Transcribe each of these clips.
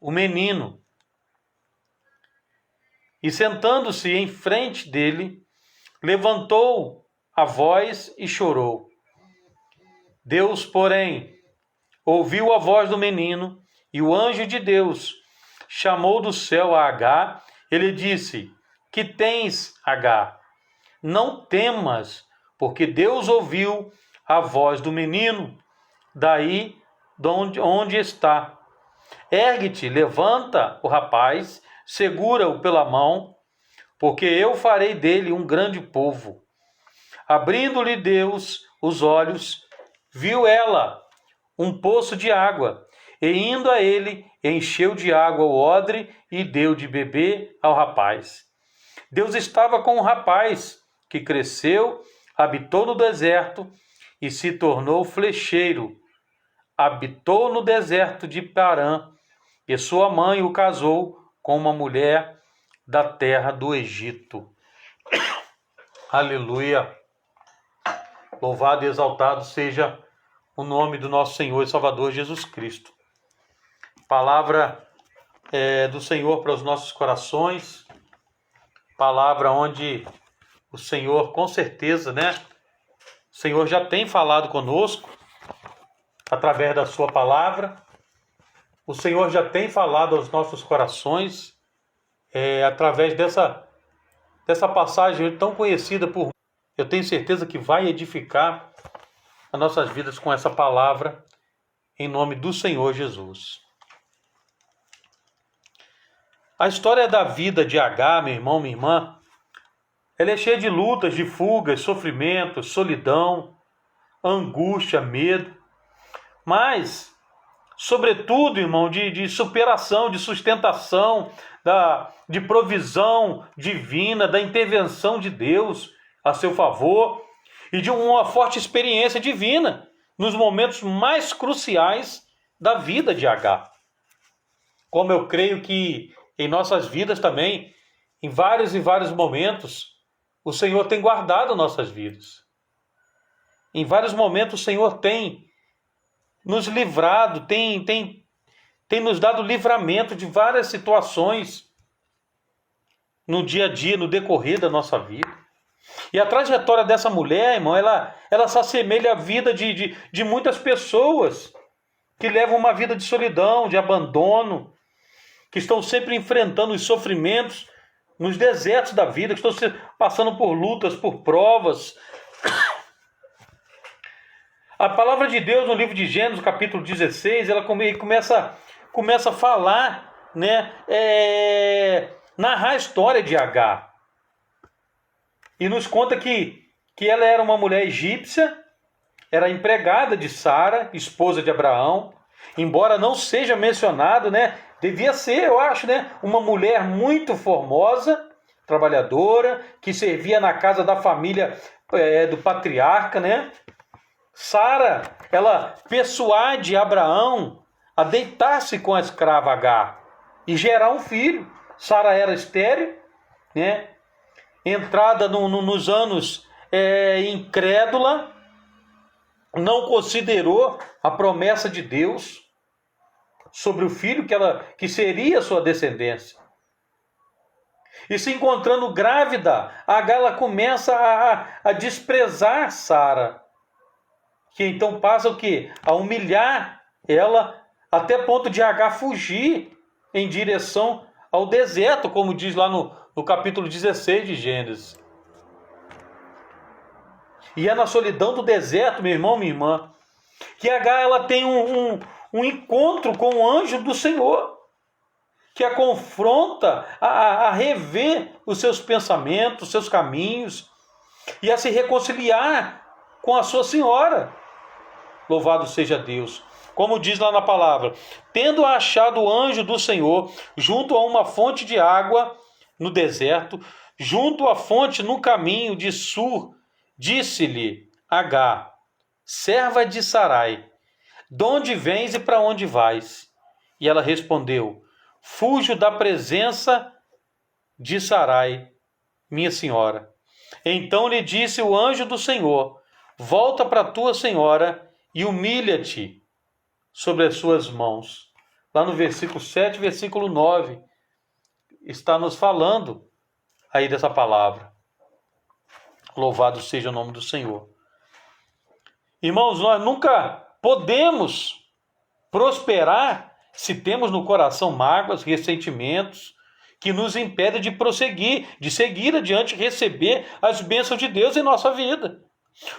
o menino. E sentando-se em frente dele, levantou a voz e chorou. Deus, porém, ouviu a voz do menino, e o anjo de Deus chamou do céu a Agar. Ele disse: Que tens, Agar? Não temas, porque Deus ouviu a voz do menino, daí de onde está. Ergue-te, levanta o rapaz, segura-o pela mão, porque eu farei dele um grande povo. Abrindo-lhe Deus os olhos, viu ela um poço de água, e indo a ele, encheu de água o odre e deu de beber ao rapaz. Deus estava com o rapaz, que cresceu, habitou no deserto e se tornou flecheiro. Habitou no deserto de Parã, e sua mãe o casou com uma mulher da terra do Egito. Aleluia! Louvado e exaltado seja o nome do nosso Senhor e Salvador Jesus Cristo. Palavra do Senhor para os nossos corações, palavra onde o Senhor, com certeza, o Senhor já tem falado conosco através da sua palavra. O Senhor já tem falado aos nossos corações através dessa passagem tão conhecida por muitos. Eu tenho certeza que vai edificar as nossas vidas com essa palavra, em nome do Senhor Jesus. A história da vida de Agar, meu irmão, minha irmã, ela é cheia de lutas, de fugas, sofrimentos, solidão, angústia, medo, mas, sobretudo, irmão, de superação, de sustentação, de provisão divina, da intervenção de Deus a seu favor e de uma forte experiência divina nos momentos mais cruciais da vida de Agar. Como eu creio que em nossas vidas também, em vários e vários momentos, o Senhor tem guardado nossas vidas. Em vários momentos o Senhor tem nos livrado, tem nos dado livramento de várias situações no dia a dia, no decorrer da nossa vida. E a trajetória dessa mulher, irmão, ela se assemelha à vida de muitas pessoas que levam uma vida de solidão, de abandono, que estão sempre enfrentando os sofrimentos nos desertos da vida, que estão passando por lutas, por provas. A palavra de Deus no livro de Gênesis, capítulo 16, ela começa a falar, narrar a história de Agar. E nos conta que ela era uma mulher egípcia, era empregada de Sara, esposa de Abraão, embora não seja mencionado, devia ser, eu acho, uma mulher muito formosa, trabalhadora, que servia na casa da família do patriarca, Sara, ela persuade Abraão a deitar-se com a escrava Agar e gerar um filho. Sara era estéril, entrada nos anos incrédula, não considerou a promessa de Deus sobre o filho que seria sua descendência. E se encontrando grávida, Agar ela começa a desprezar Sara, que então passa o quê? A humilhar ela, até ponto de Agar fugir em direção ao deserto, como diz lá no capítulo 16 de Gênesis. E é na solidão do deserto, meu irmão, minha irmã, que Agar ela tem um encontro com o anjo do Senhor, que a confronta a rever os seus pensamentos, os seus caminhos, e a se reconciliar com a sua senhora. Louvado seja Deus. Como diz lá na palavra: tendo achado o anjo do Senhor junto a uma fonte de água no deserto, junto à fonte no caminho de Sur, disse-lhe Agar, serva de Sarai, de onde vens e para onde vais? E ela respondeu: fujo da presença de Sarai, minha senhora. Então lhe disse o anjo do Senhor: volta para tua senhora e humilha-te sobre as suas mãos, lá no versículo 7, versículo 9, está nos falando aí dessa palavra. Louvado seja o nome do Senhor. Irmãos, nós nunca podemos prosperar se temos no coração mágoas, ressentimentos, que nos impedem de prosseguir, de seguir adiante e receber as bênçãos de Deus em nossa vida.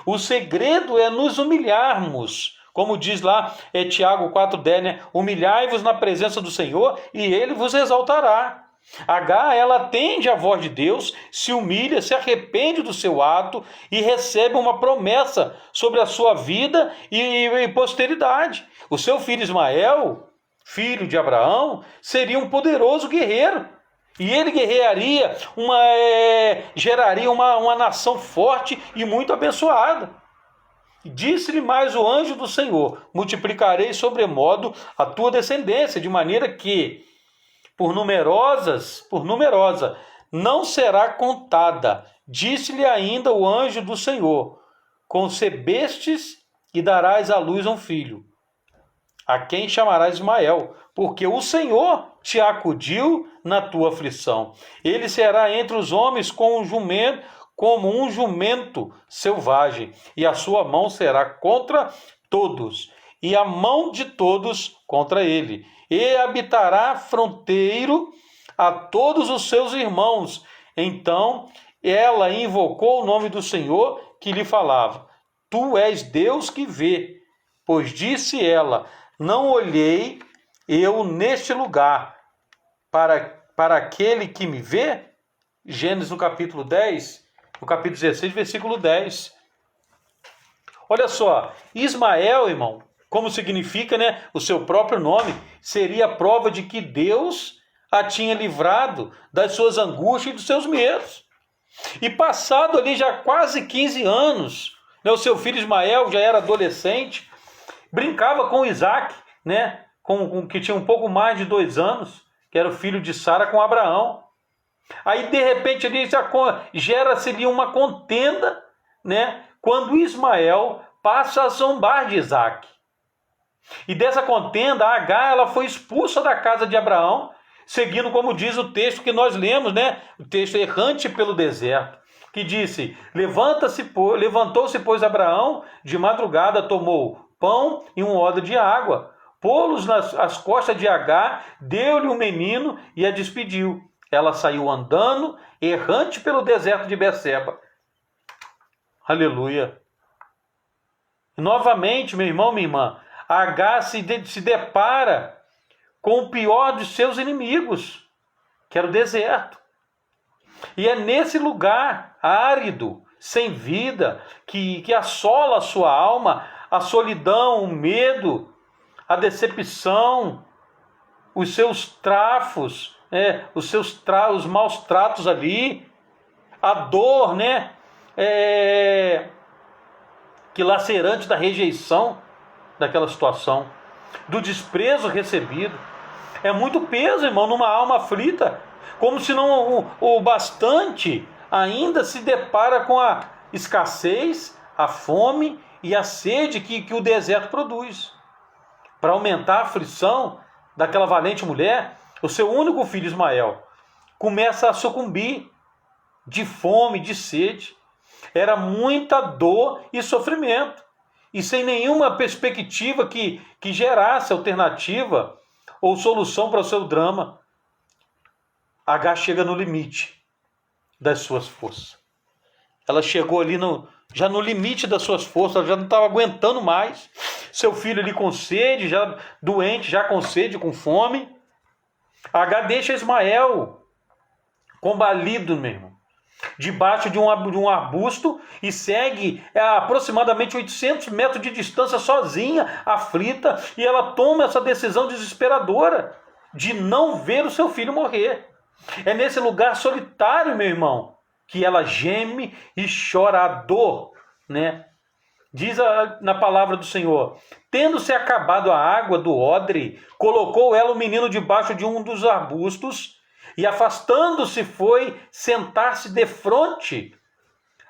O segredo é nos humilharmos, como diz lá Tiago 4,10, né? Humilhai-vos na presença do Senhor e Ele vos exaltará. H, ela atende à voz de Deus, se humilha, se arrepende do seu ato e recebe uma promessa sobre a sua vida e posteridade. O seu filho Ismael, filho de Abraão, seria um poderoso guerreiro. E ele guerrearia, geraria uma nação forte e muito abençoada. Disse-lhe mais o anjo do Senhor: multiplicarei sobremodo a tua descendência, de maneira que, por numerosa, não será contada. Disse-lhe ainda o anjo do Senhor: concebestes e darás à luz um filho, a quem chamarás Ismael, porque o Senhor te acudiu na tua aflição. Ele será entre os homens como um jumento selvagem, e a sua mão será contra todos, e a mão de todos contra ele. E habitará fronteiro a todos os seus irmãos. Então ela invocou o nome do Senhor que lhe falava: tu és Deus que vê. Pois disse ela: não olhei eu neste lugar para aquele que me vê? Gênesis no capítulo 10, no capítulo 16, versículo 10. Olha só, Ismael, irmão, como significa, né, o seu próprio nome, seria a prova de que Deus a tinha livrado das suas angústias e dos seus medos. E passado ali já quase 15 anos, né, o seu filho Ismael já era adolescente, brincava com Isaac, né, que tinha um pouco mais de 2 anos, que era o filho de Sara com Abraão. Aí, de repente, ali gera-se ali uma contenda, né, quando Ismael passa a zombar de Isaac. E dessa contenda, Agar, ela foi expulsa da casa de Abraão, seguindo como diz o texto que nós lemos, né, o texto errante pelo deserto, que disse: levantou-se, pois, Abraão, de madrugada tomou pão e um odre de água, pô-los nas costas de Agar, deu-lhe um menino e a despediu. Ela saiu andando, errante pelo deserto de Beceba. Aleluia. Novamente, meu irmão, minha irmã, Agar se depara com o pior dos seus inimigos, que era o deserto. E é nesse lugar árido, sem vida, que assola a sua alma, a solidão, o medo, a decepção, os seus trafos, os maus tratos ali, a dor, né, que lacerante da rejeição daquela situação, do desprezo recebido. É muito peso, irmão, numa alma aflita, como se não o bastante ainda se depara com a escassez, a fome e a sede que o deserto produz. Para aumentar a aflição daquela valente mulher, o seu único filho Ismael começa a sucumbir de fome, de sede. Era muita dor e sofrimento, e sem nenhuma perspectiva que gerasse alternativa ou solução para o seu drama. Agar chega no limite das suas forças. Ela chegou ali já no limite das suas forças, ela já não estava aguentando mais. Seu filho ali com sede, já doente, já com sede, com fome. Agar deixa Ismael combalido, meu irmão, debaixo de um arbusto, e segue aproximadamente 800 metros de distância sozinha, aflita, e ela toma essa decisão desesperadora de não ver o seu filho morrer. É nesse lugar solitário, meu irmão, que ela geme e chora a dor, né? Diz na palavra do Senhor: tendo-se acabado a água do odre, colocou ela o menino debaixo de um dos arbustos, e afastando-se foi sentar-se defronte,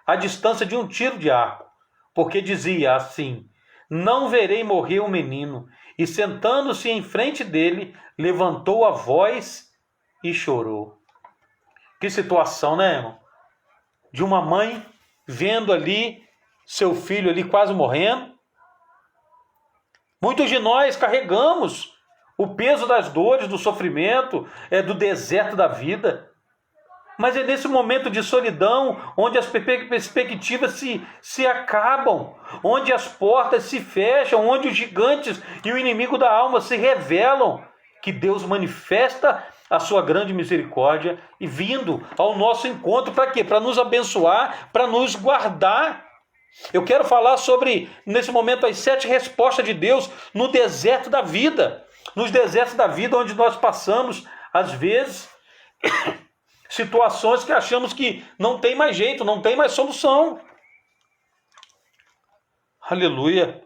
à distância de um tiro de arco, porque dizia assim: não verei morrer o menino, e sentando-se em frente dele, levantou a voz e chorou. Que situação, né, irmão? De uma mãe vendo ali seu filho ali quase morrendo. Muitos de nós carregamos o peso das dores, do sofrimento, do deserto da vida. Mas é nesse momento de solidão, onde as perspectivas se acabam, onde as portas se fecham, onde os gigantes e o inimigo da alma se revelam, que Deus manifesta a sua grande misericórdia e vindo ao nosso encontro, para quê? Para nos abençoar, para nos guardar. Eu quero falar sobre, nesse momento, as 7 respostas de Deus no deserto da vida. Nos desertos da vida, onde nós passamos, às vezes, situações que achamos que não tem mais jeito, não tem mais solução. Aleluia.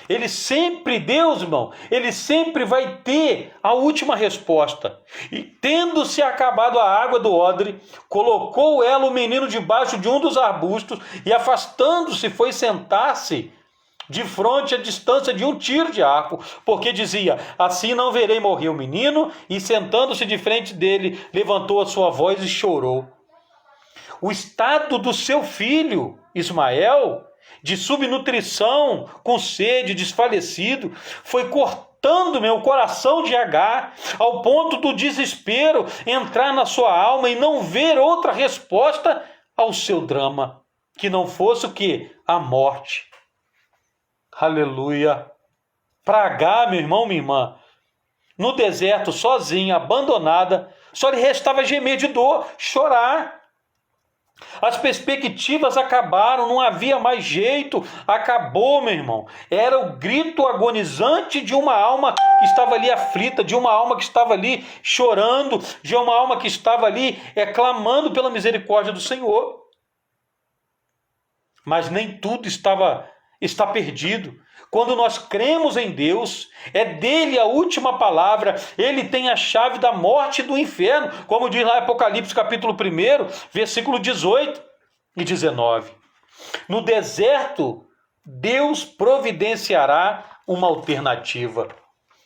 Ele sempre, Deus, irmão, ele sempre vai ter a última resposta. E tendo-se acabado a água do odre, colocou ela o menino debaixo de um dos arbustos e, afastando-se, foi sentar-se de frente à distância de um tiro de arco, porque dizia: assim não verei morrer o menino. E sentando-se de frente dele, levantou a sua voz e chorou. O estado do seu filho, Ismael, de subnutrição, com sede, desfalecido, foi cortando o coração de Agar, ao ponto do desespero entrar na sua alma e não ver outra resposta ao seu drama, que não fosse o quê? A morte. Aleluia. Para Agar, meu irmão, minha irmã, no deserto, sozinha, abandonada, só lhe restava gemer de dor, chorar. As perspectivas acabaram, não havia mais jeito, acabou, meu irmão. Era o grito agonizante de uma alma que estava ali aflita, de uma alma que estava ali chorando, de uma alma que estava ali clamando pela misericórdia do Senhor. Mas nem tudo está perdido. Quando nós cremos em Deus, é dele a última palavra, ele tem a chave da morte e do inferno, como diz lá em Apocalipse capítulo 1, versículo 18 e 19. No deserto, Deus providenciará uma alternativa.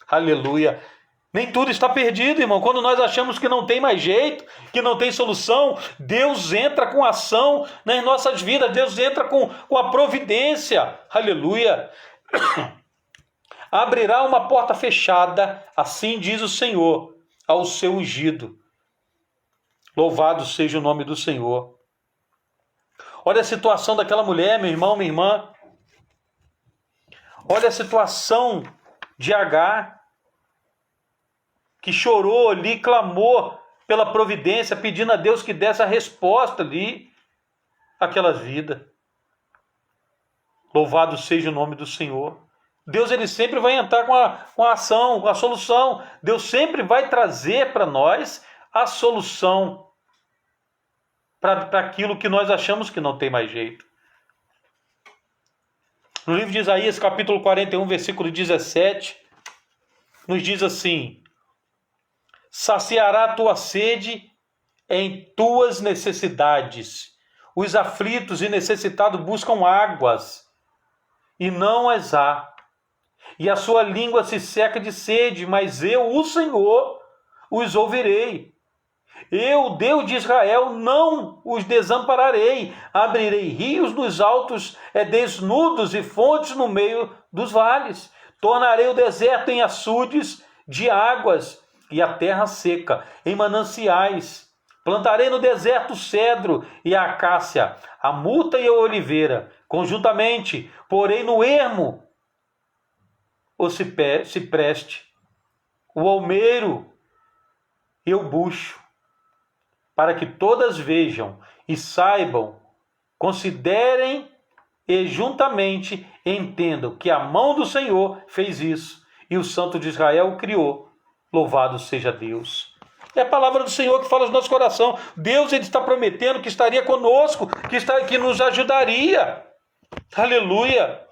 Aleluia. Nem tudo está perdido, irmão. Quando nós achamos que não tem mais jeito, que não tem solução, Deus entra com ação nas nossas vidas. Deus entra com a providência. Aleluia. Abrirá uma porta fechada, assim diz o Senhor, ao seu ungido. Louvado seja o nome do Senhor. Olha a situação daquela mulher, meu irmão, minha irmã. Olha a situação de Agar, que chorou ali, clamou pela providência, pedindo a Deus que desse a resposta ali àquela vida. Louvado seja o nome do Senhor. Deus, ele sempre vai entrar com a ação, com a solução. Deus sempre vai trazer para nós a solução para aquilo que nós achamos que não tem mais jeito. No livro de Isaías, capítulo 41, versículo 17, nos diz assim: saciará a tua sede em tuas necessidades. Os aflitos e necessitados buscam águas, e não as há. E a sua língua se seca de sede, mas eu, o Senhor, os ouvirei. Eu, Deus de Israel, não os desampararei. Abrirei rios nos altos desnudos e fontes no meio dos vales. Tornarei o deserto em açudes de águas e a terra seca em mananciais. Plantarei no deserto o cedro e a acácia, a murta e a oliveira. Conjuntamente, porei no ermo o cipreste, o almeiro e o bucho, para que todas vejam e saibam, considerem e juntamente entendam que a mão do Senhor fez isso e o Santo de Israel o criou. Louvado seja Deus. É a palavra do Senhor que fala no nosso coração. Deus, ele está prometendo que estaria conosco, que nos ajudaria. Aleluia.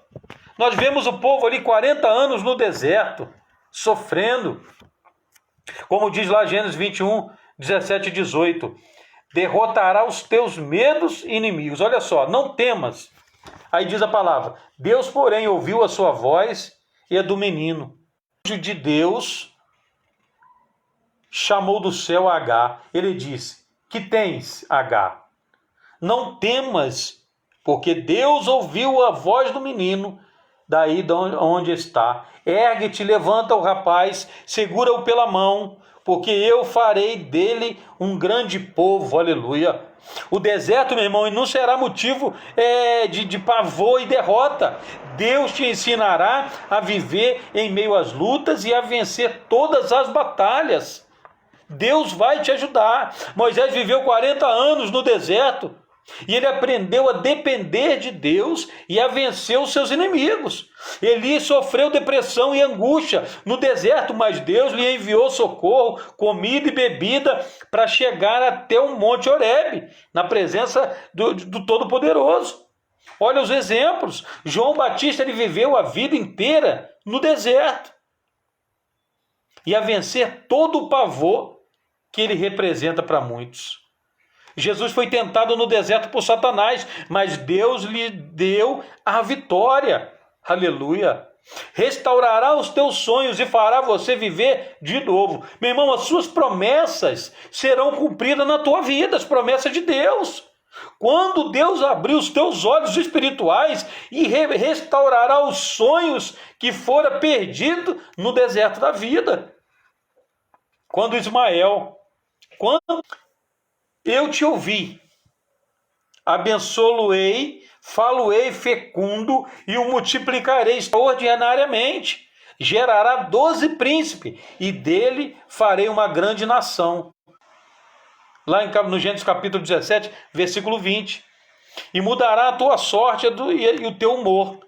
Nós vemos o povo ali 40 anos no deserto, sofrendo. Como diz lá Gênesis 21, 17 e 18. Derrotará os teus medos e inimigos. Olha só, não temas, Aí diz a palavra: Deus, porém, ouviu a sua voz e a do menino. O anjo de Deus chamou do céu a Agar. Ele disse: que tens, Agar? Não temas, porque Deus ouviu a voz do menino daí de onde está. Ergue-te, levanta o rapaz, segura-o pela mão, porque eu farei dele um grande povo. Aleluia. O deserto, meu irmão, não será motivo de pavor e derrota. Deus te ensinará a viver em meio às lutas e a vencer todas as batalhas. Deus vai te ajudar. Moisés viveu 40 anos no deserto e ele aprendeu a depender de Deus e a vencer os seus inimigos. Elias sofreu depressão e angústia no deserto, mas Deus lhe enviou socorro, comida e bebida para chegar até o Monte Horebe, na presença do Todo-Poderoso. Olha os exemplos. João Batista, ele viveu a vida inteira no deserto e a vencer todo o pavor que ele representa para muitos. Jesus foi tentado no deserto por Satanás, mas Deus lhe deu a vitória. Aleluia. Restaurará os teus sonhos e fará você viver de novo. Meu irmão, as suas promessas serão cumpridas na tua vida, as promessas de Deus. Quando Deus abrir os teus olhos espirituais e restaurará os sonhos que foram perdidos no deserto da vida. Quando eu te ouvi, abençoe-ei, falo-ei fecundo e o multiplicarei extraordinariamente. Gerará 12 príncipes e dele farei uma grande nação. Lá no Gênesis capítulo 17, versículo 20. E mudará a tua sorte e o teu humor.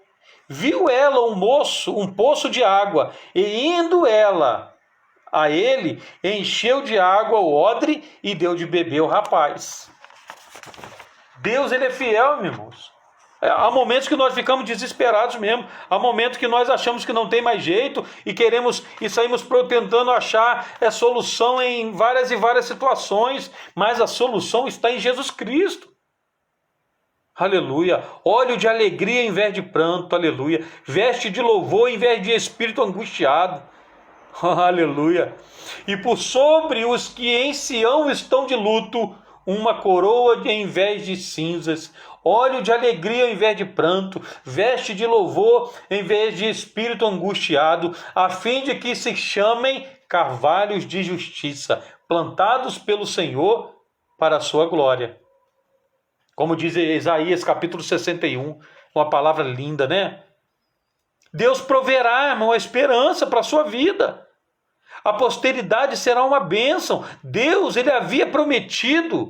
Viu ela um poço de água, e indo ela a ele, encheu de água o odre e deu de beber ao rapaz. Deus, ele é fiel, meus irmãos. Há momentos que nós ficamos desesperados mesmo. Há momentos que nós achamos que não tem mais jeito e saímos tentando achar solução em várias e várias situações. Mas a solução está em Jesus Cristo. Aleluia. Óleo de alegria em vez de pranto. Aleluia. Veste de louvor em vez de espírito angustiado. Aleluia. E por sobre os que em Sião estão de luto, uma coroa em vez de cinzas, óleo de alegria em vez de pranto, veste de louvor em vez de espírito angustiado, a fim de que se chamem carvalhos de justiça, plantados pelo Senhor para a sua glória. Como diz Isaías capítulo 61, uma palavra linda, né? Deus proverá, irmão, a esperança para a sua vida. A posteridade será uma bênção. Deus, ele havia prometido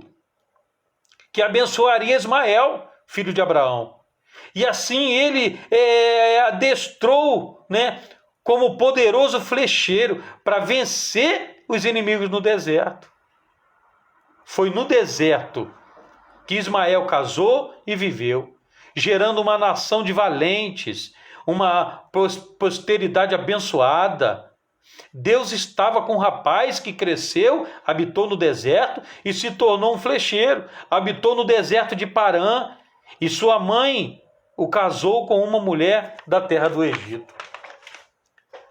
que abençoaria Ismael, filho de Abraão. E assim ele adestrou, né, como poderoso flecheiro para vencer os inimigos no deserto. Foi no deserto que Ismael casou e viveu, gerando uma nação de valentes, uma posteridade abençoada. Deus estava com um rapaz que cresceu, habitou no deserto e se tornou um flecheiro. Habitou no deserto de Parã e sua mãe o casou com uma mulher da terra do Egito.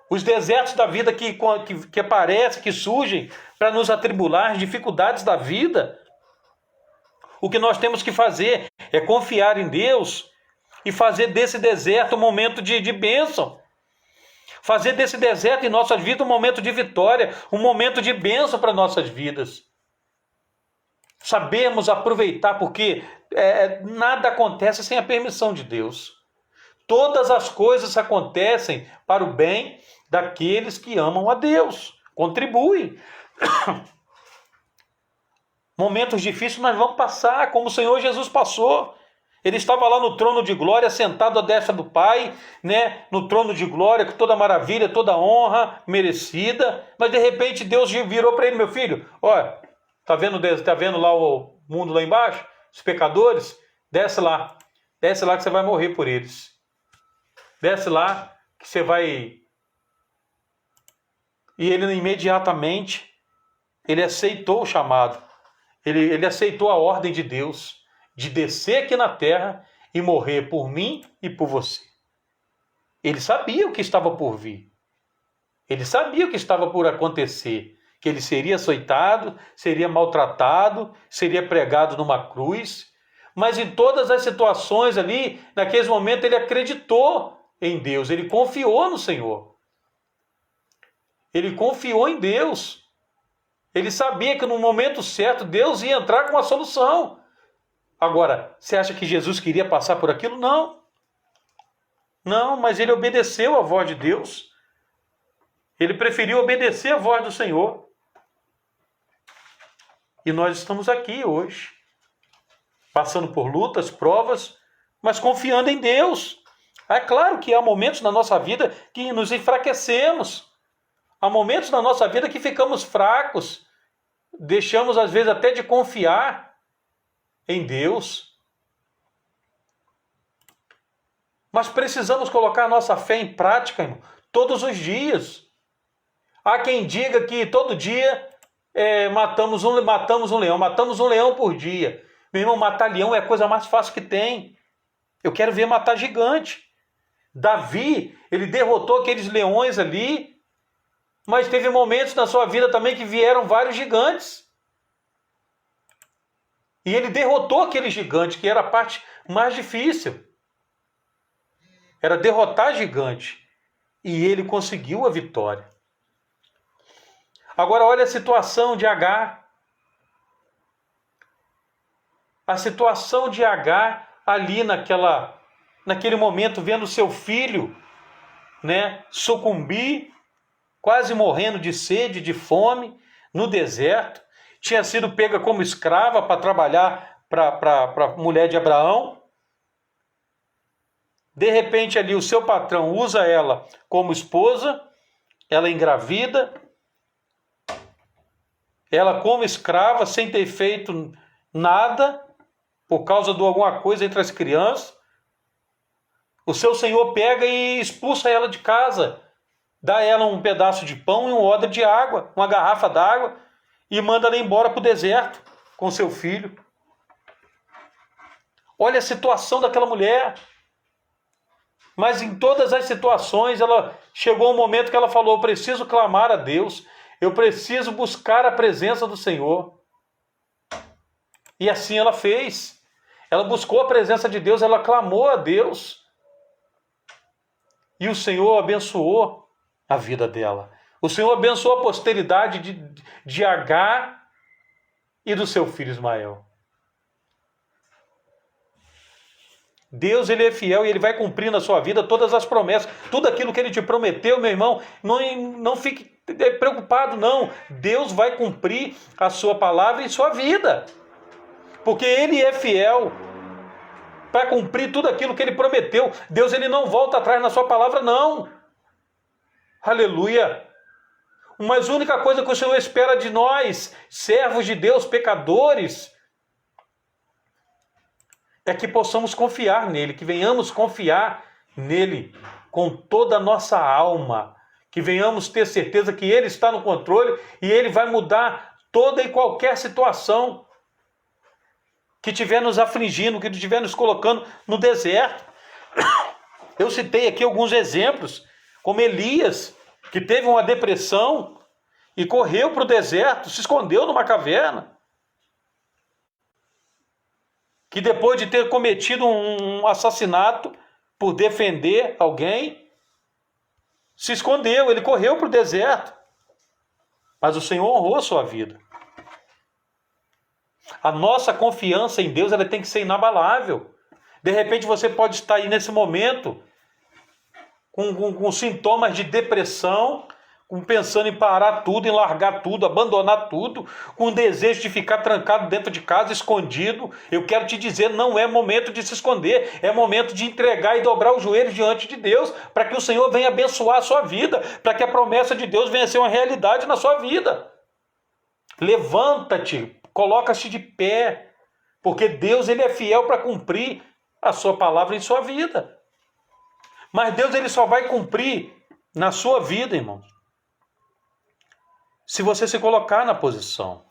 Os desertos da vida que aparecem, que surgem para nos atribular, as dificuldades da vida. O que nós temos que fazer é confiar em Deus e fazer desse deserto um momento de bênção. Fazer desse deserto em nossas vidas um momento de vitória, um momento de bênção para nossas vidas. Sabemos aproveitar, porque nada acontece sem a permissão de Deus. Todas as coisas acontecem para o bem daqueles que amam a Deus. Contribuem. Momentos difíceis nós vamos passar, como o Senhor Jesus passou. Ele estava lá no trono de glória, sentado à destra do Pai, né? No trono de glória, com toda maravilha, toda honra merecida. Mas de repente Deus virou para ele: meu filho, olha, tá vendo lá o mundo lá embaixo? Os pecadores? Desce lá que você vai morrer por eles. Desce lá que você vai... E ele imediatamente, ele aceitou o chamado. Ele aceitou a ordem de Deus de descer aqui na terra e morrer por mim e por você. Ele sabia o que estava por vir. Ele sabia o que estava por acontecer, que ele seria açoitado, seria maltratado, seria pregado numa cruz, mas em todas as situações ali, naqueles momentos, ele acreditou em Deus, ele confiou no Senhor. Ele confiou em Deus. Ele sabia que no momento certo Deus ia entrar com a solução. Agora, você acha que Jesus queria passar por aquilo? Não. Não, mas ele obedeceu a voz de Deus. Ele preferiu obedecer a voz do Senhor. E nós estamos aqui hoje, passando por lutas, provas, mas confiando em Deus. É claro que há momentos na nossa vida que nos enfraquecemos. Há momentos na nossa vida que ficamos fracos. Deixamos, às vezes, até de confiar em Deus. Mas precisamos colocar a nossa fé em prática, irmão, todos os dias. Há quem diga que todo dia matamos um leão por dia. Meu irmão, matar leão é a coisa mais fácil que tem. Eu quero ver matar gigante. Davi, ele derrotou aqueles leões ali, mas teve momentos na sua vida também que vieram vários gigantes. E ele derrotou aquele gigante, que era a parte mais difícil. Era derrotar gigante. E ele conseguiu a vitória. Agora olha a situação de Agar. A situação de Agar ali naquele momento, vendo seu filho, sucumbir, quase morrendo de sede, de fome, no deserto. Tinha sido pega como escrava para trabalhar para a mulher de Abraão. De repente ali o seu patrão usa ela como esposa, ela engravida, ela como escrava, sem ter feito nada, por causa de alguma coisa entre as crianças. O seu senhor pega e expulsa ela de casa, dá a ela um pedaço de pão e um odre de água, uma garrafa d'água, e manda ela embora para o deserto com seu filho. Olha a situação daquela mulher. Mas em todas as situações, ela chegou um momento que ela falou: eu preciso clamar a Deus, eu preciso buscar a presença do Senhor. E assim ela fez. Ela buscou a presença de Deus, ela clamou a Deus. E o Senhor abençoou a vida dela. O Senhor abençoou a posteridade de Agar e do seu filho Ismael. Deus, ele é fiel e ele vai cumprir na sua vida todas as promessas. Tudo aquilo que ele te prometeu, meu irmão, não fique preocupado, não. Deus vai cumprir a sua palavra em sua vida. Porque ele é fiel para cumprir tudo aquilo que ele prometeu. Deus, ele não volta atrás na sua palavra, não. Aleluia. Mas a única coisa que o Senhor espera de nós, servos de Deus, pecadores, é que possamos confiar nele, que venhamos confiar nele com toda a nossa alma, que venhamos ter certeza que ele está no controle e ele vai mudar toda e qualquer situação que estiver nos afligindo, que estiver nos colocando no deserto. Eu citei aqui alguns exemplos, como Elias, que teve uma depressão e correu para o deserto, se escondeu numa caverna, que depois de ter cometido um assassinato por defender alguém, se escondeu, ele correu para o deserto. Mas o Senhor honrou a sua vida. A nossa confiança em Deus, ela tem que ser inabalável. De repente você pode estar aí nesse momento com sintomas de depressão, pensando em parar tudo, em largar tudo, abandonar tudo, com o desejo de ficar trancado dentro de casa, escondido. Eu quero te dizer, não é momento de se esconder, é momento de entregar e dobrar os joelhos diante de Deus, para que o Senhor venha abençoar a sua vida, para que a promessa de Deus venha ser uma realidade na sua vida. Levanta-te, coloca-se de pé, porque Deus, ele é fiel para cumprir a sua palavra em sua vida. Mas Deus, ele só vai cumprir na sua vida, irmãos, se você se colocar na posição.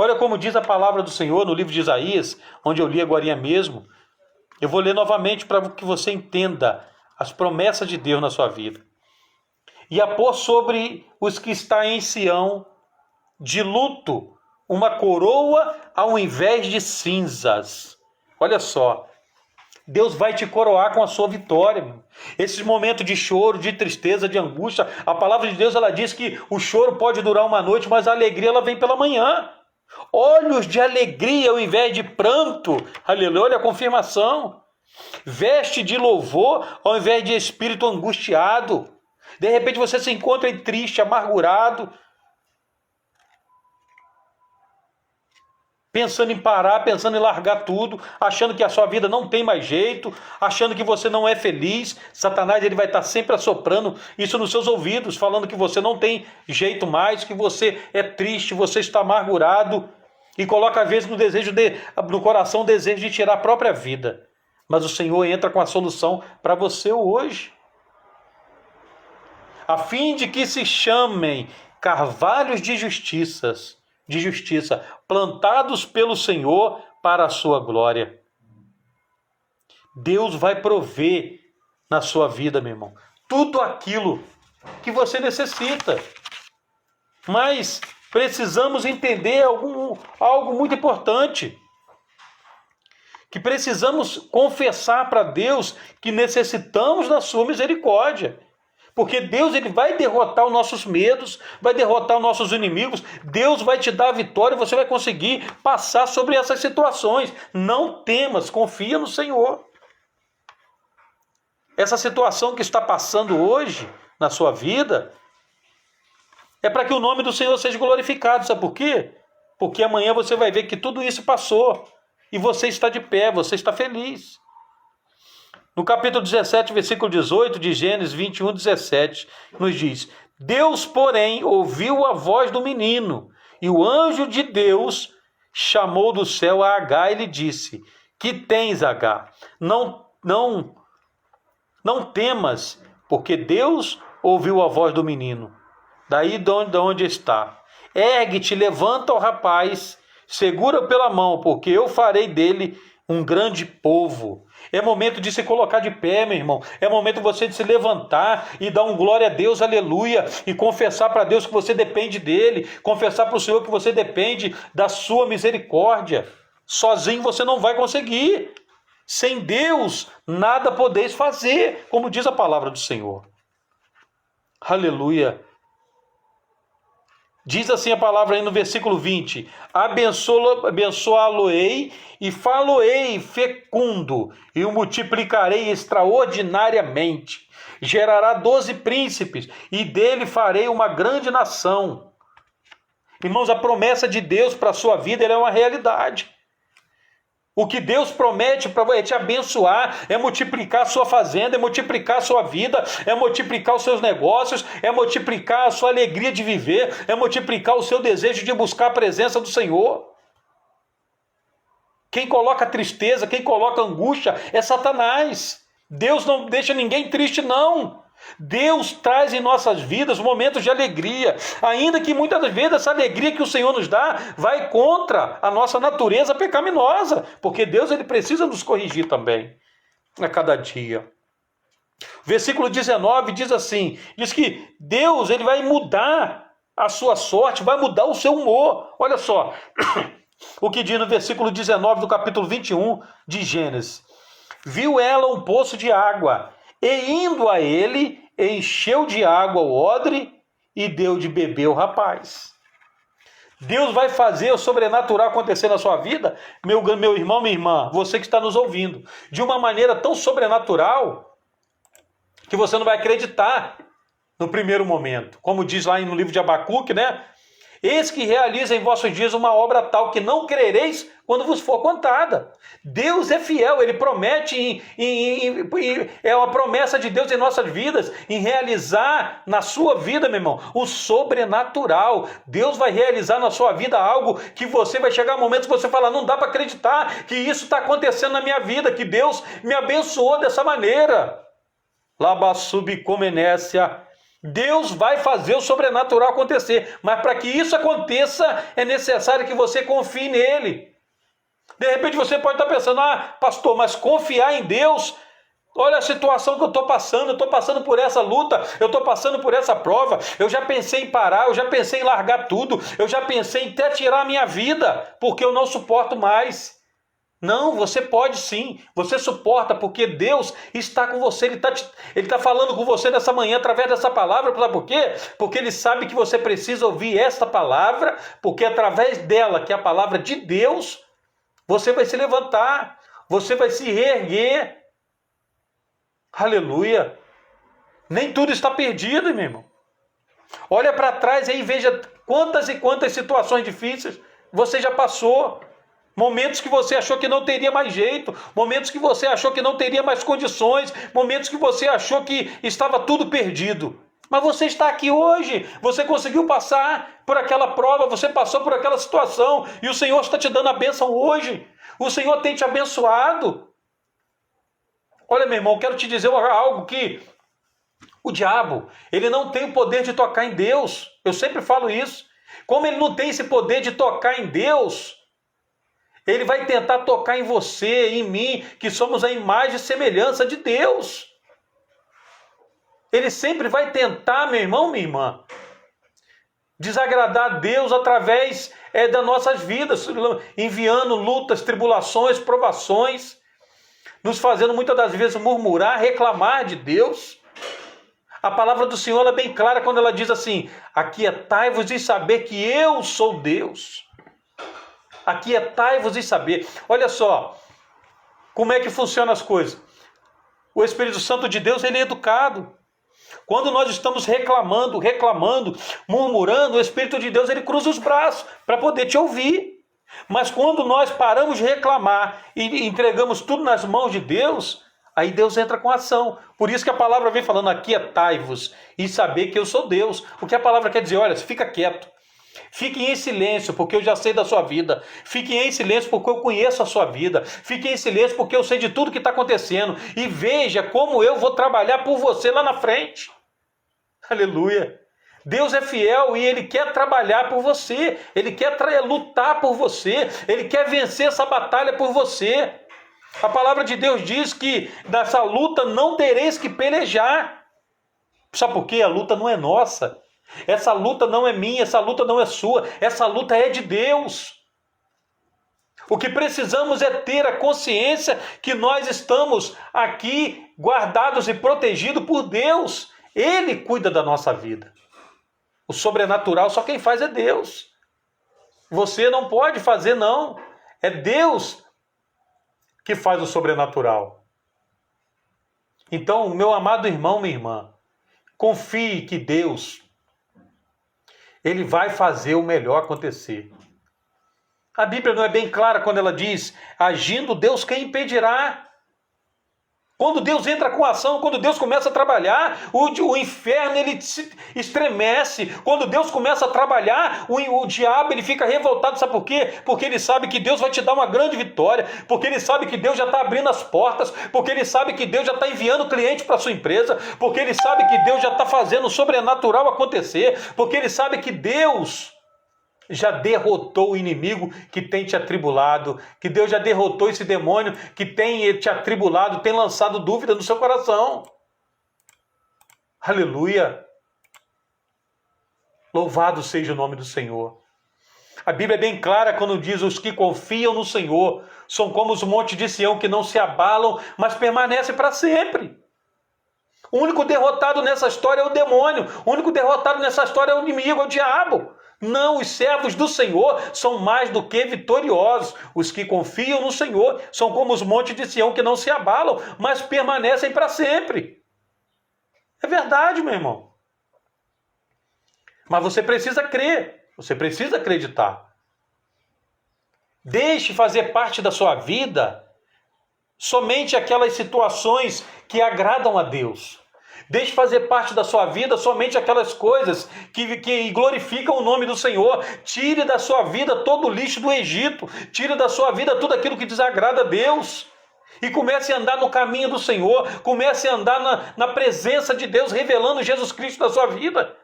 Olha como diz a palavra do Senhor no livro de Isaías, onde eu li agora mesmo. Eu vou ler novamente para que você entenda as promessas de Deus na sua vida. E a pôr sobre os que está em Sião de luto uma coroa ao invés de cinzas. Olha só, Deus vai te coroar com a sua vitória, meu. Esses momentos de choro, de tristeza, de angústia, a palavra de Deus ela diz que o choro pode durar uma noite, mas a alegria ela vem pela manhã. Olhos de alegria ao invés de pranto. Aleluia, olha a confirmação. Veste de louvor ao invés de espírito angustiado. De repente você se encontra triste, amargurado, pensando em parar, pensando em largar tudo, achando que a sua vida não tem mais jeito, achando que você não é feliz. Satanás ele vai estar sempre assoprando isso nos seus ouvidos, falando que você não tem jeito mais, que você é triste, você está amargurado, e coloca às vezes no coração o desejo de tirar a própria vida. Mas o Senhor entra com a solução para você hoje, a fim de que se chamem carvalhos de justiça, plantados pelo Senhor para a sua glória. Deus vai prover na sua vida, meu irmão, tudo aquilo que você necessita. Mas precisamos entender algo muito importante, que precisamos confessar para Deus que necessitamos da sua misericórdia. Porque Deus ele vai derrotar os nossos medos, vai derrotar os nossos inimigos. Deus vai te dar a vitória e você vai conseguir passar sobre essas situações. Não temas, confia no Senhor. Essa situação que está passando hoje na sua vida é para que o nome do Senhor seja glorificado. Sabe por quê? Porque amanhã você vai ver que tudo isso passou e você está de pé, você está feliz. No capítulo 17, versículo 18 de Gênesis 21, 17, nos diz: Deus, porém, ouviu a voz do menino, e o anjo de Deus chamou do céu a Agar e lhe disse: Que tens, Agar? Não temas, porque Deus ouviu a voz do menino. Daí de onde está. Ergue-te, levanta o rapaz, segura pela mão, porque eu farei dele um grande povo. É momento de se colocar de pé, meu irmão. É momento você de se levantar e dar um glória a Deus, aleluia, e confessar para Deus que você depende dele, confessar para o Senhor que você depende da sua misericórdia. Sozinho você não vai conseguir. Sem Deus nada podeis fazer, como diz a palavra do Senhor. Aleluia. Diz assim a palavra aí no versículo 20: abençoá-lo-ei e fá-lo-ei fecundo, e o multiplicarei extraordinariamente. Gerará 12 príncipes, e dele farei uma grande nação. Irmãos, a promessa de Deus para a sua vida ela é uma realidade. O que Deus promete para te abençoar, é multiplicar a sua fazenda, é multiplicar a sua vida, é multiplicar os seus negócios, é multiplicar a sua alegria de viver, é multiplicar o seu desejo de buscar a presença do Senhor. Quem coloca tristeza, quem coloca angústia é Satanás. Deus não deixa ninguém triste, não. Deus traz em nossas vidas momentos de alegria, ainda que muitas vezes essa alegria que o Senhor nos dá vai contra a nossa natureza pecaminosa, porque Deus ele precisa nos corrigir também a cada dia. Versículo 19 diz assim, diz que Deus ele vai mudar a sua sorte, vai mudar o seu humor. Olha só o que diz no versículo 19 do capítulo 21 de Gênesis: viu ela um poço de água, e indo a ele, encheu de água o odre e deu de beber ao rapaz. Deus vai fazer o sobrenatural acontecer na sua vida, meu irmão, minha irmã, você que está nos ouvindo, de uma maneira tão sobrenatural que você não vai acreditar no primeiro momento. Como diz lá no livro de Abacuque, né? Eis que realiza em vossos dias uma obra tal que não crereis quando vos for contada. Deus é fiel, ele promete, é uma promessa de Deus em nossas vidas, em realizar na sua vida, meu irmão, o sobrenatural. Deus vai realizar na sua vida algo que você vai chegar a momentos que você fala, não dá para acreditar que isso está acontecendo na minha vida, que Deus me abençoou dessa maneira. Labassubicomenécia, Deus vai fazer o sobrenatural acontecer. Mas para que isso aconteça, é necessário que você confie nele. De repente você pode estar pensando, pastor, mas confiar em Deus... Olha a situação que eu estou passando por essa luta, eu estou passando por essa prova, eu já pensei em parar, eu já pensei em largar tudo, eu já pensei em até tirar a minha vida, porque eu não suporto mais. Não, você pode sim, você suporta, porque Deus está com você, Ele está falando com você nessa manhã através dessa palavra, sabe por quê? Porque Ele sabe que você precisa ouvir esta palavra, porque através dela, que é a palavra de Deus, você vai se levantar, você vai se reerguer. Aleluia! Nem tudo está perdido, meu irmão. Olha para trás aí e veja quantas e quantas situações difíceis você já passou. Momentos que você achou que não teria mais jeito. Momentos que você achou que não teria mais condições. Momentos que você achou que estava tudo perdido. Mas você está aqui hoje. Você conseguiu passar por aquela prova. Você passou por aquela situação. E o Senhor está te dando a bênção hoje. O Senhor tem te abençoado. Olha, meu irmão, quero te dizer algo que o diabo, ele não tem o poder de tocar em Deus. Eu sempre falo isso. Como ele não tem esse poder de tocar em Deus, ele vai tentar tocar em você, em mim, que somos a imagem e semelhança de Deus. Ele sempre vai tentar, meu irmão, minha irmã, desagradar a Deus através das nossas vidas, enviando lutas, tribulações, provações, nos fazendo muitas das vezes murmurar, reclamar de Deus. A palavra do Senhor é bem clara quando ela diz assim: aquietai-vos e saber que eu sou Deus. Aquietai-vos e saber. Olha só, como é que funcionam as coisas. O Espírito Santo de Deus, ele é educado. Quando nós estamos reclamando, murmurando, o Espírito de Deus, ele cruza os braços para poder te ouvir. Mas quando nós paramos de reclamar e entregamos tudo nas mãos de Deus, aí Deus entra com ação. Por isso que a palavra vem falando: aquietai-vos e saber que eu sou Deus. O que a palavra quer dizer? Olha, fica quieto. Fique em silêncio, porque eu já sei da sua vida. Fique em silêncio, porque eu conheço a sua vida. Fique em silêncio, porque eu sei de tudo que está acontecendo. E veja como eu vou trabalhar por você lá na frente. Aleluia. Deus é fiel e Ele quer trabalhar por você. Ele quer lutar por você. Ele quer vencer essa batalha por você. A palavra de Deus diz que nessa luta não tereis que pelejar. Sabe por quê? A luta não é nossa. Essa luta não é minha, essa luta não é sua. Essa luta é de Deus. O que precisamos é ter a consciência que nós estamos aqui guardados e protegidos por Deus. Ele cuida da nossa vida. O sobrenatural só quem faz é Deus. Você não pode fazer, não. É Deus que faz o sobrenatural. Então, meu amado irmão, minha irmã, confie que Deus, Ele vai fazer o melhor acontecer. A Bíblia não é bem clara quando ela diz: agindo Deus, quem impedirá? Quando Deus entra com ação, quando Deus começa a trabalhar, o inferno ele se estremece. Quando Deus começa a trabalhar, o diabo ele fica revoltado. Sabe por quê? Porque ele sabe que Deus vai te dar uma grande vitória. Porque ele sabe que Deus já está abrindo as portas. Porque ele sabe que Deus já está enviando cliente para a sua empresa. Porque ele sabe que Deus já está fazendo o sobrenatural acontecer. Porque ele sabe que Deus já derrotou o inimigo que tem te atribulado, que Deus já derrotou esse demônio que tem te atribulado, tem lançado dúvida no seu coração. Aleluia! Louvado seja o nome do Senhor. A Bíblia é bem clara quando diz: os que confiam no Senhor são como os montes de Sião, que não se abalam, mas permanecem para sempre. O único derrotado nessa história é o demônio. O único derrotado nessa história é o inimigo, é o diabo. Não, os servos do Senhor são mais do que vitoriosos. Os que confiam no Senhor são como os montes de Sião, que não se abalam, mas permanecem para sempre. É verdade, meu irmão. Mas você precisa crer, você precisa acreditar. Deixe fazer parte da sua vida somente aquelas situações que agradam a Deus. Deixe fazer parte da sua vida somente aquelas coisas que glorificam o nome do Senhor. Tire da sua vida todo o lixo do Egito. Tire da sua vida tudo aquilo que desagrada a Deus. E comece a andar no caminho do Senhor. Comece a andar na presença de Deus, revelando Jesus Cristo na sua vida.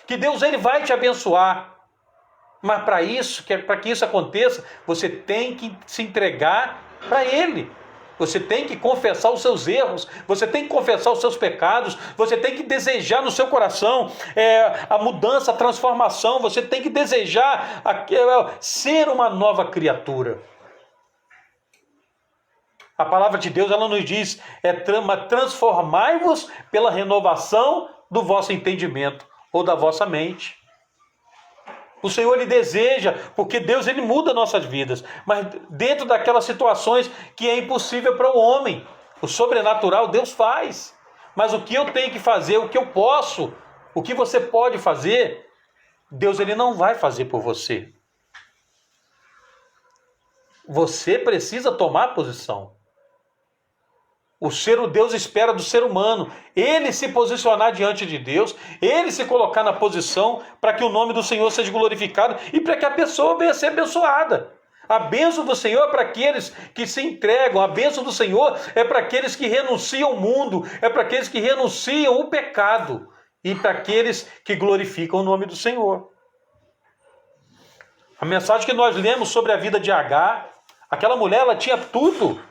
Que Deus ele vai te abençoar. Mas para que isso aconteça, você tem que se entregar para Ele. Você tem que confessar os seus erros, você tem que confessar os seus pecados, você tem que desejar no seu coração a mudança, a transformação, você tem que desejar ser uma nova criatura. A palavra de Deus ela nos diz, transformai-vos pela renovação do vosso entendimento ou da vossa mente. O Senhor ele deseja, porque Deus ele muda nossas vidas, mas dentro daquelas situações que é impossível para o homem. O sobrenatural Deus faz, mas o que eu tenho que fazer, o que eu posso, o que você pode fazer, Deus ele não vai fazer por você. Você precisa tomar posição. O Deus espera do ser humano, ele se posicionar diante de Deus, ele se colocar na posição para que o nome do Senhor seja glorificado e para que a pessoa venha ser abençoada. A bênção do Senhor é para aqueles que se entregam, a bênção do Senhor é para aqueles que renunciam o mundo, é para aqueles que renunciam o pecado e para aqueles que glorificam o nome do Senhor. A mensagem que nós lemos sobre a vida de Agar, aquela mulher ela tinha tudo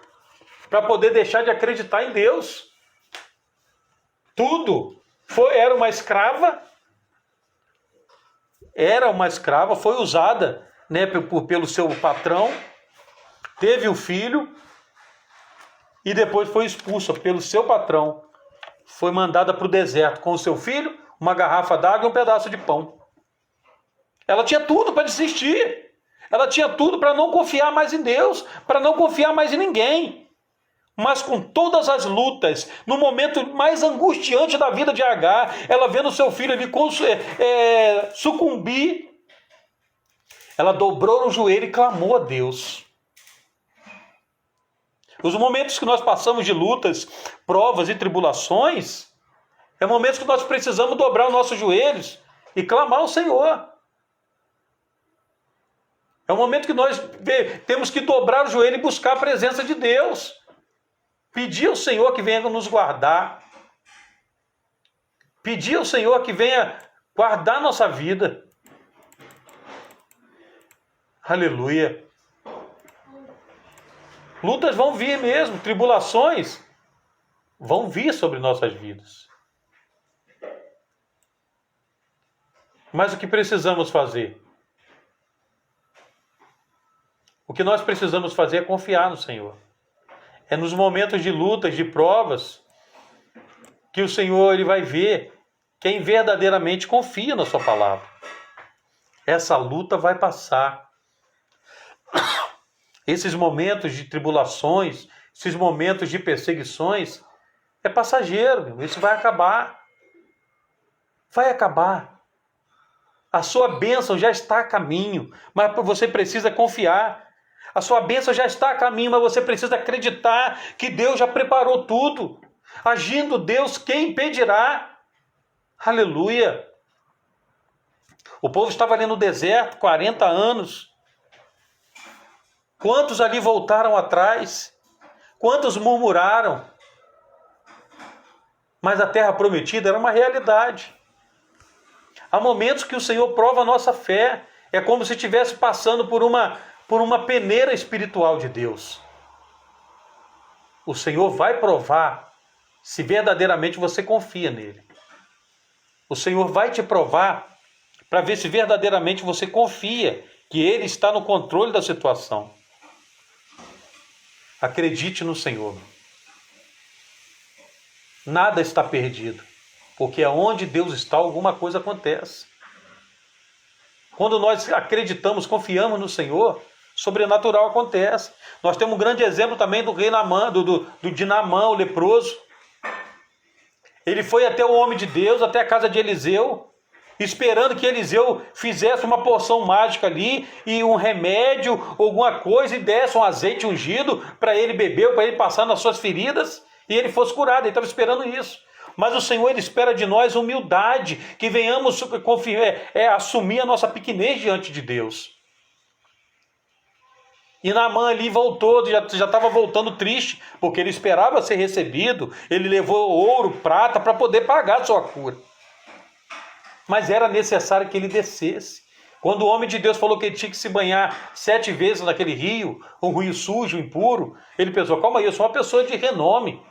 para poder deixar de acreditar em Deus. Tudo. Era uma escrava, foi usada pelo seu patrão, teve um filho e depois foi expulsa pelo seu patrão. Foi mandada para o deserto com o seu filho, uma garrafa d'água e um pedaço de pão. Ela tinha tudo para desistir. Ela tinha tudo para não confiar mais em Deus, para não confiar mais em ninguém. Mas com todas as lutas, no momento mais angustiante da vida de Agar, ela vendo seu filho ali sucumbir, ela dobrou o joelho e clamou a Deus. Os momentos que nós passamos de lutas, provas e tribulações, é momentos que nós precisamos dobrar os nossos joelhos e clamar ao Senhor. É um momento que nós temos que dobrar o joelho e buscar a presença de Deus. Pedir ao Senhor que venha nos guardar. Pedir ao Senhor que venha guardar nossa vida. Aleluia. Lutas vão vir mesmo, tribulações vão vir sobre nossas vidas. Mas o que precisamos fazer? O que nós precisamos fazer é confiar no Senhor. É nos momentos de lutas, de provas, que o Senhor ele vai ver quem verdadeiramente confia na sua palavra. Essa luta vai passar. Esses momentos de tribulações, esses momentos de perseguições, é passageiro, isso vai acabar. Vai acabar. A sua bênção já está a caminho, mas você precisa confiar. A sua bênção já está a caminho, mas você precisa acreditar que Deus já preparou tudo. Agindo Deus, quem impedirá? Aleluia. O povo estava ali no deserto, 40 anos. Quantos ali voltaram atrás? Quantos murmuraram? Mas a terra prometida era uma realidade. Há momentos que o Senhor prova a nossa fé. É como se estivesse passando por uma peneira espiritual de Deus. O Senhor vai provar se verdadeiramente você confia nele. O Senhor vai te provar para ver se verdadeiramente você confia que Ele está no controle da situação. Acredite no Senhor. Nada está perdido, porque aonde Deus está, alguma coisa acontece. Quando nós acreditamos, confiamos no Senhor, sobrenatural acontece. Nós temos um grande exemplo também do rei Naamã, de Naamã, o leproso. Ele foi até o homem de Deus, até a casa de Eliseu, esperando que Eliseu fizesse uma porção mágica ali, e um remédio, alguma coisa, e desse um azeite ungido para ele beber, para ele passar nas suas feridas, e ele fosse curado. Ele estava esperando isso. Mas o Senhor ele espera de nós humildade, que venhamos assumir a nossa pequenez diante de Deus. E Naamã ali voltou, já estava voltando triste, porque ele esperava ser recebido, ele levou ouro, prata, para poder pagar a sua cura. Mas era necessário que ele descesse. Quando o homem de Deus falou que ele tinha que se banhar 7 vezes naquele rio, um rio sujo, impuro, ele pensou, calma aí, eu sou uma pessoa de renome,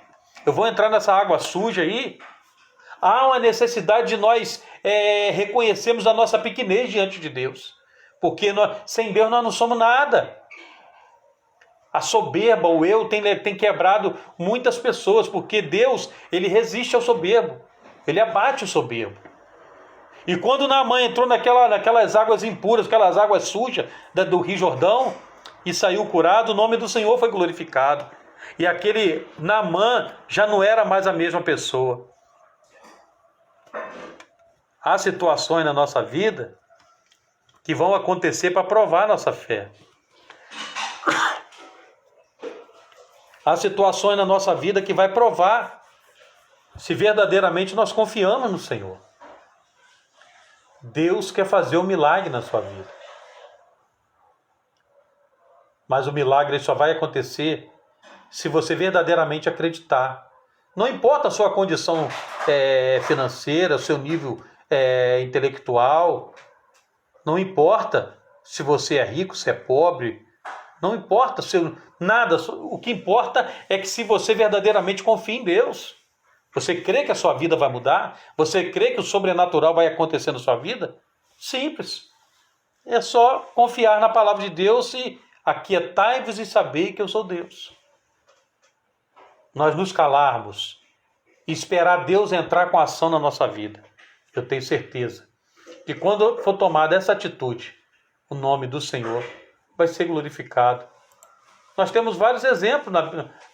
eu vou entrar nessa água suja aí? Há uma necessidade de nós reconhecermos a nossa pequenez diante de Deus, porque sem Deus nós não somos nada. A soberba, o eu, tem quebrado muitas pessoas, porque Deus, ele resiste ao soberbo, ele abate o soberbo. E quando Naamã entrou naquelas águas impuras, aquelas águas sujas do Rio Jordão, e saiu curado, o nome do Senhor foi glorificado. E aquele Naamã já não era mais a mesma pessoa. Há situações na nossa vida que vão acontecer para provar a nossa fé. Há situações na nossa vida que vai provar se verdadeiramente nós confiamos no Senhor. Deus quer fazer um milagre na sua vida. Mas o milagre só vai acontecer se você verdadeiramente acreditar. Não importa a sua condição financeira, o seu nível intelectual. Não importa se você é rico, se é pobre. Não importa nada. O que importa é que se você verdadeiramente confia em Deus. Você crê que a sua vida vai mudar? Você crê que o sobrenatural vai acontecer na sua vida? Simples. É só confiar na palavra de Deus e aquietai-vos e sabei que eu sou Deus. Nós nos calarmos e esperar Deus entrar com ação na nossa vida. Eu tenho certeza que quando for tomada essa atitude, o nome do Senhor vai ser glorificado. Nós temos vários exemplos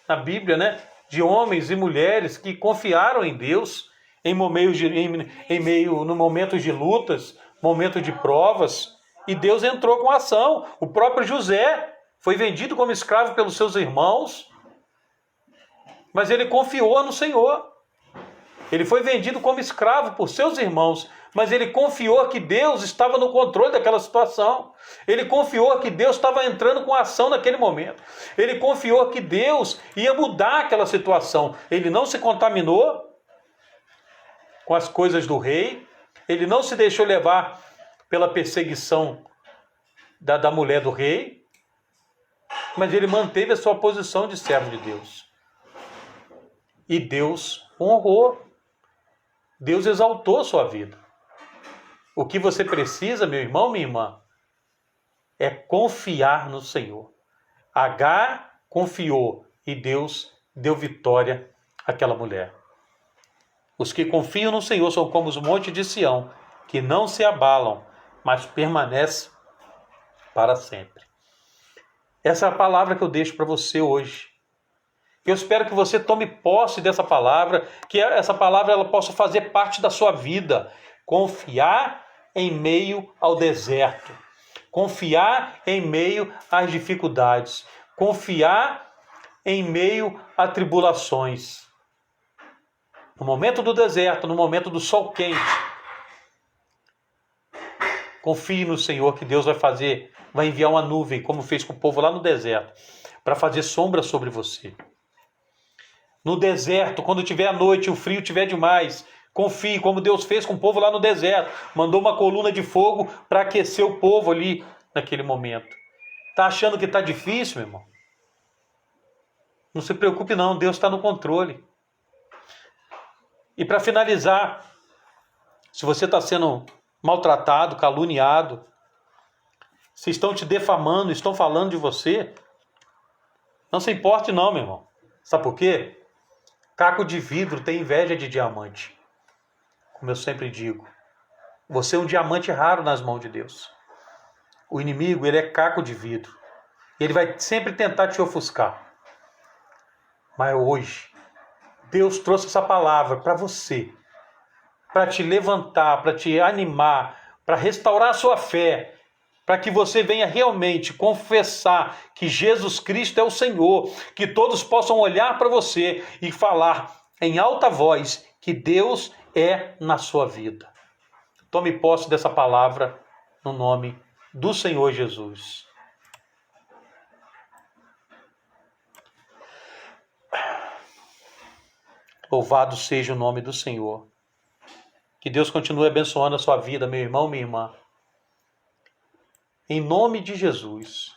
na Bíblia, né? De homens e mulheres que confiaram em Deus no momentos de lutas, momentos de provas, e Deus entrou com ação. O próprio José foi vendido como escravo pelos seus irmãos, mas ele confiou no Senhor. Ele foi vendido como escravo por seus irmãos, mas ele confiou que Deus estava no controle daquela situação. Ele confiou que Deus estava entrando com ação naquele momento. Ele confiou que Deus ia mudar aquela situação. Ele não se contaminou com as coisas do rei. Ele não se deixou levar pela perseguição da mulher do rei. Mas ele manteve a sua posição de servo de Deus. E Deus honrou. Deus exaltou a sua vida. O que você precisa, meu irmão, minha irmã, é confiar no Senhor. Agar confiou e Deus deu vitória àquela mulher. Os que confiam no Senhor são como os montes de Sião, que não se abalam, mas permanecem para sempre. Essa é a palavra que eu deixo para você hoje. Eu espero que você tome posse dessa palavra, que essa palavra ela possa fazer parte da sua vida. Confiar em meio ao deserto. Confiar em meio às dificuldades. Confiar em meio a tribulações. No momento do deserto, no momento do sol quente. Confie no Senhor que Deus vai enviar uma nuvem, como fez com o povo lá no deserto, para fazer sombra sobre você. No deserto, quando tiver a noite, o frio tiver demais, confie como Deus fez com o povo lá no deserto. Mandou uma coluna de fogo para aquecer o povo ali naquele momento. Está achando que está difícil, meu irmão? Não se preocupe não, Deus está no controle. E para finalizar, se você está sendo maltratado, caluniado, se estão te defamando, estão falando de você, não se importe não, meu irmão. Sabe por quê? Caco de vidro tem inveja de diamante. Como eu sempre digo, você é um diamante raro nas mãos de Deus. O inimigo, ele é caco de vidro. Ele vai sempre tentar te ofuscar. Mas hoje, Deus trouxe essa palavra para você, para te levantar, para te animar, para restaurar a sua fé, para que você venha realmente confessar que Jesus Cristo é o Senhor, que todos possam olhar para você e falar em alta voz que Deus é na sua vida. Tome posse dessa palavra no nome do Senhor Jesus. Louvado seja o nome do Senhor. Que Deus continue abençoando a sua vida, meu irmão, minha irmã. Em nome de Jesus.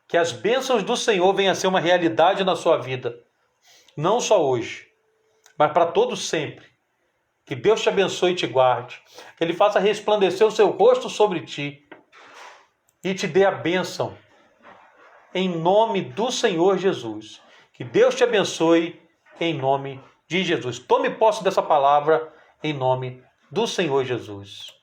Que as bênçãos do Senhor venham a ser uma realidade na sua vida. Não só hoje, mas para todo sempre. Que Deus te abençoe e te guarde. Que Ele faça resplandecer o seu rosto sobre ti e te dê a bênção. Em nome do Senhor Jesus. Que Deus te abençoe em nome de Jesus. Tome posse dessa palavra em nome do Senhor Jesus.